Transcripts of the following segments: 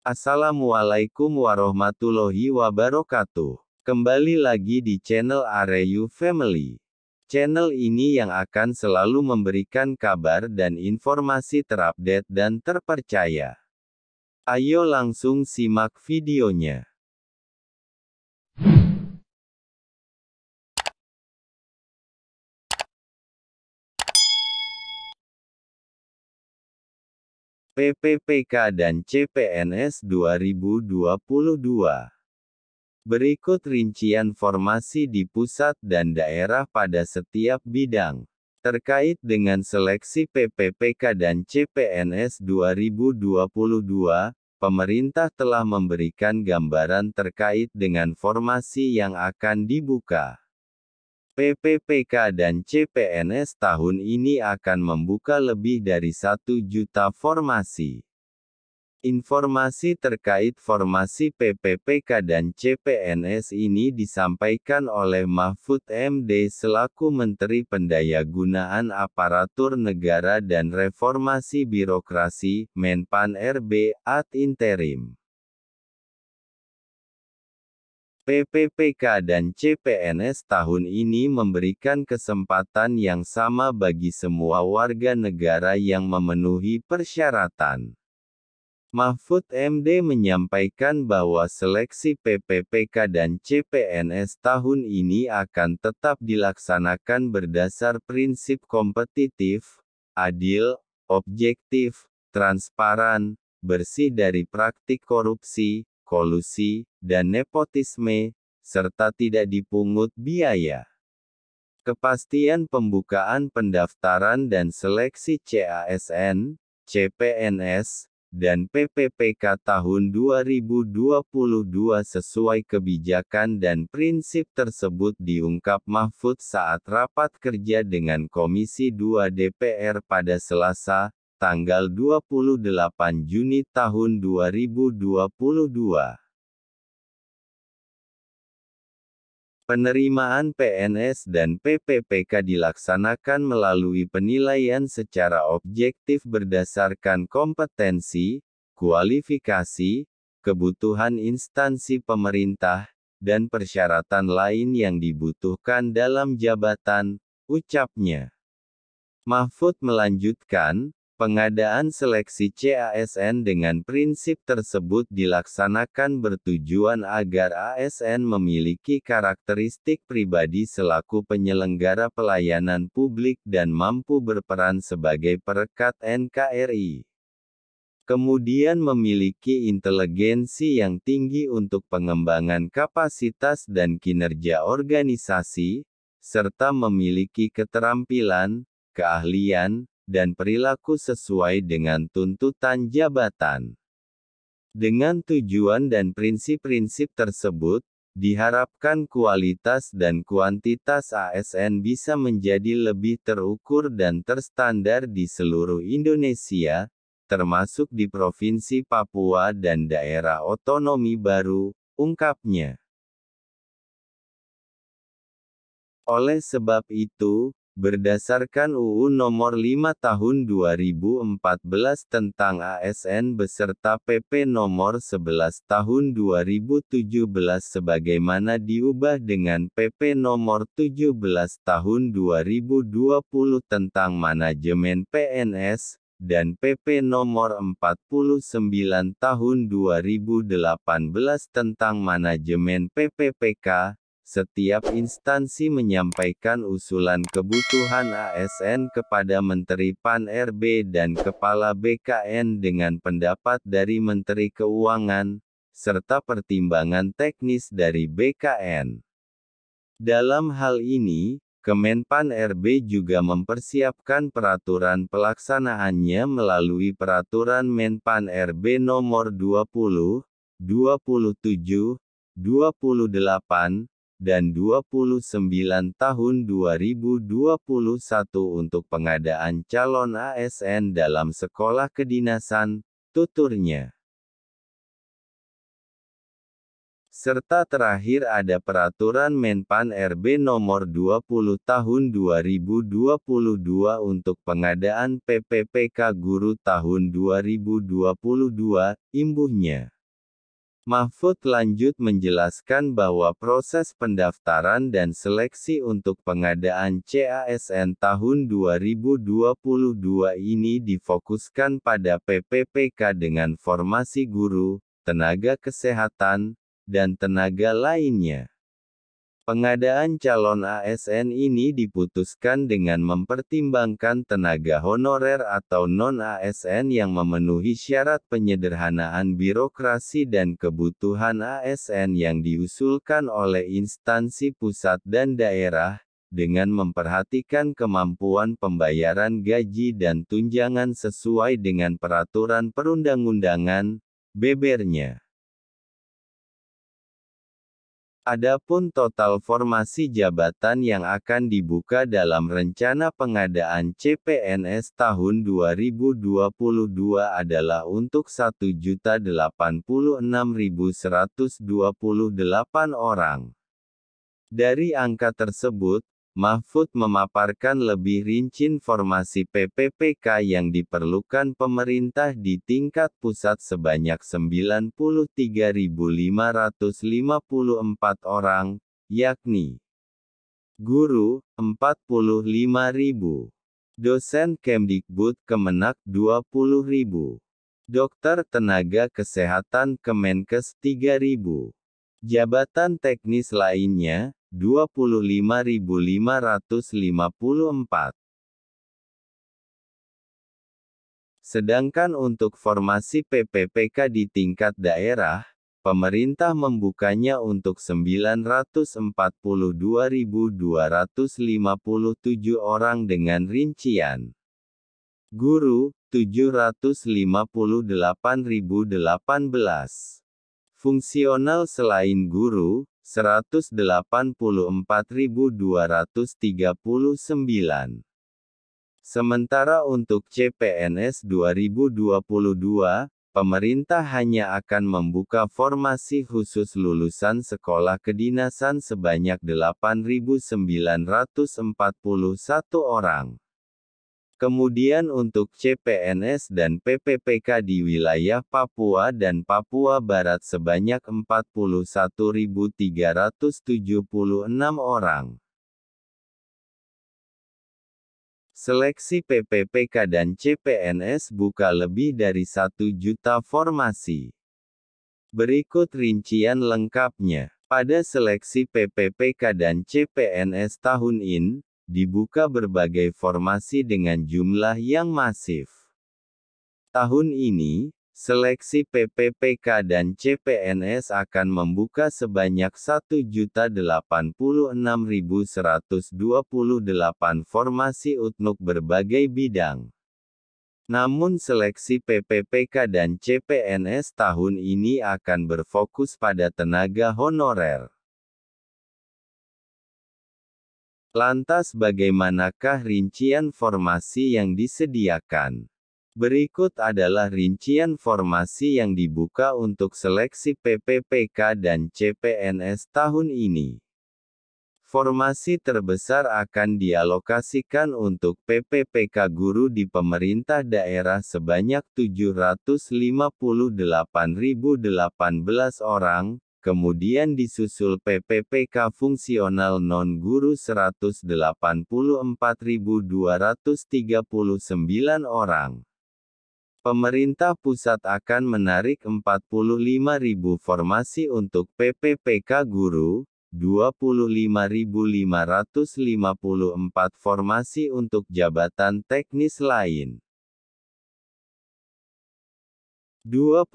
Assalamualaikum warahmatullahi wabarakatuh. Kembali lagi di channel Areyu Family. Channel ini yang akan selalu memberikan kabar dan informasi terupdate dan terpercaya. Ayo langsung simak videonya. PPPK dan CPNS 2022. Berikut rincian formasi di pusat dan daerah pada setiap bidang. Terkait dengan seleksi PPPK dan CPNS 2022, pemerintah telah memberikan gambaran terkait dengan formasi yang akan dibuka. PPPK dan CPNS tahun ini akan membuka lebih dari 1 juta formasi. Informasi terkait formasi PPPK dan CPNS ini disampaikan oleh Mahfud MD selaku Menteri Pendayagunaan Aparatur Negara dan Reformasi Birokrasi, Menpan RB, ad interim. PPPK dan CPNS tahun ini memberikan kesempatan yang sama bagi semua warga negara yang memenuhi persyaratan. Mahfud MD menyampaikan bahwa seleksi PPPK dan CPNS tahun ini akan tetap dilaksanakan berdasar prinsip kompetitif, adil, objektif, transparan, bersih dari praktik korupsi, kolusi, dan nepotisme, serta tidak dipungut biaya. Kepastian pembukaan pendaftaran dan seleksi CASN, CPNS, dan PPPK tahun 2022 sesuai kebijakan dan prinsip tersebut diungkap Mahfud saat rapat kerja dengan Komisi 2 DPR pada Selasa, tanggal 28 Juni tahun 2022. Penerimaan PNS dan PPPK dilaksanakan melalui penilaian secara objektif berdasarkan kompetensi, kualifikasi, kebutuhan instansi pemerintah, dan persyaratan lain yang dibutuhkan dalam jabatan, ucapnya. Mahfud melanjutkan, pengadaan seleksi CASN dengan prinsip tersebut dilaksanakan bertujuan agar ASN memiliki karakteristik pribadi selaku penyelenggara pelayanan publik dan mampu berperan sebagai perekat NKRI. Kemudian memiliki inteligensi yang tinggi untuk pengembangan kapasitas dan kinerja organisasi, serta memiliki keterampilan, keahlian, dan perilaku sesuai dengan tuntutan jabatan. Dengan tujuan dan prinsip-prinsip tersebut, diharapkan kualitas dan kuantitas ASN bisa menjadi lebih terukur dan terstandar di seluruh Indonesia, termasuk di Provinsi Papua dan daerah otonomi baru, ungkapnya. Oleh sebab itu, berdasarkan UU Nomor 5 Tahun 2014 tentang ASN beserta PP Nomor 11 Tahun 2017 sebagaimana diubah dengan PP Nomor 17 Tahun 2020 tentang manajemen PNS, dan PP Nomor 49 Tahun 2018 tentang manajemen PPPK, setiap instansi menyampaikan usulan kebutuhan ASN kepada Menteri Pan-RB dan Kepala BKN dengan pendapat dari Menteri Keuangan, serta pertimbangan teknis dari BKN. Dalam hal ini, Kemenpan RB juga mempersiapkan peraturan pelaksanaannya melalui Peraturan Menpan RB Nomor 20, 27, 28, dan 29 Tahun 2021 untuk pengadaan calon ASN dalam sekolah kedinasan, tuturnya. Serta terakhir ada Peraturan Menpan RB Nomor 20 Tahun 2022 untuk pengadaan PPPK Guru tahun 2022, imbuhnya. Mahfud lanjut menjelaskan bahwa proses pendaftaran dan seleksi untuk pengadaan CASN tahun 2022 ini difokuskan pada PPPK dengan formasi guru, tenaga kesehatan, dan tenaga lainnya. Pengadaan calon ASN ini diputuskan dengan mempertimbangkan tenaga honorer atau non-ASN yang memenuhi syarat penyederhanaan birokrasi dan kebutuhan ASN yang diusulkan oleh instansi pusat dan daerah, dengan memperhatikan kemampuan pembayaran gaji dan tunjangan sesuai dengan peraturan perundang-undangan, bebernya. Adapun total formasi jabatan yang akan dibuka dalam rencana pengadaan CPNS tahun 2022 adalah untuk 1.086.128 orang. Dari angka tersebut, Mahfud memaparkan lebih rinci formasi PPPK yang diperlukan pemerintah di tingkat pusat sebanyak 93.554 orang, yakni guru, 45.000, dosen Kemdikbud Kemenak 20.000, dokter tenaga kesehatan Kemenkes 3.000, jabatan teknis lainnya, 25.554. Sedangkan untuk formasi PPPK di tingkat daerah, pemerintah membukanya untuk 942.257 orang dengan rincian guru, 758.018. Fungsional selain guru, 184.239. Sementara untuk CPNS 2022, pemerintah hanya akan membuka formasi khusus lulusan sekolah kedinasan sebanyak 8.941 orang. Kemudian untuk CPNS dan PPPK di wilayah Papua dan Papua Barat sebanyak 41.376 orang. Seleksi PPPK dan CPNS buka lebih dari 1 juta formasi. Berikut rincian lengkapnya. Pada seleksi PPPK dan CPNS tahun ini, dibuka berbagai formasi dengan jumlah yang masif. Tahun ini, seleksi PPPK dan CPNS akan membuka sebanyak 1.086.128 formasi untuk berbagai bidang. Namun seleksi PPPK dan CPNS tahun ini akan berfokus pada tenaga honorer. Lantas bagaimanakah rincian formasi yang disediakan? Berikut adalah rincian formasi yang dibuka untuk seleksi PPPK dan CPNS tahun ini. Formasi terbesar akan dialokasikan untuk PPPK guru di pemerintah daerah sebanyak 758.018 orang, kemudian disusul PPPK fungsional non-guru 184.239 orang. Pemerintah pusat akan menarik 45.000 formasi untuk PPPK guru, 25.554 formasi untuk jabatan teknis lain. 20.000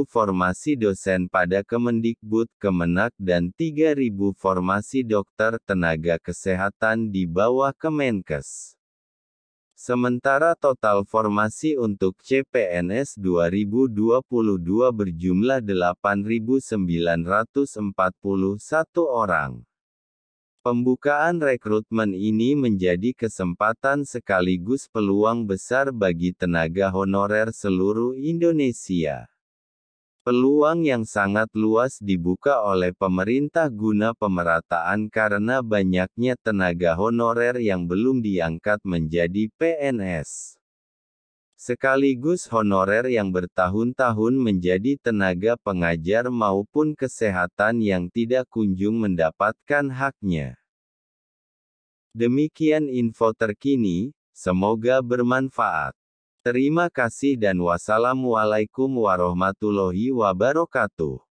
formasi dosen pada Kemendikbud Kemenak dan 3.000 formasi dokter tenaga kesehatan di bawah Kemenkes. Sementara total formasi untuk CPNS 2022 berjumlah 8.941 orang. Pembukaan rekrutmen ini menjadi kesempatan sekaligus peluang besar bagi tenaga honorer seluruh Indonesia. Peluang yang sangat luas dibuka oleh pemerintah guna pemerataan karena banyaknya tenaga honorer yang belum diangkat menjadi PNS. sekaligus honorer yang bertahun-tahun menjadi tenaga pengajar maupun kesehatan yang tidak kunjung mendapatkan haknya. Demikian info terkini, semoga bermanfaat. Terima kasih dan wassalamualaikum warahmatullahi wabarakatuh.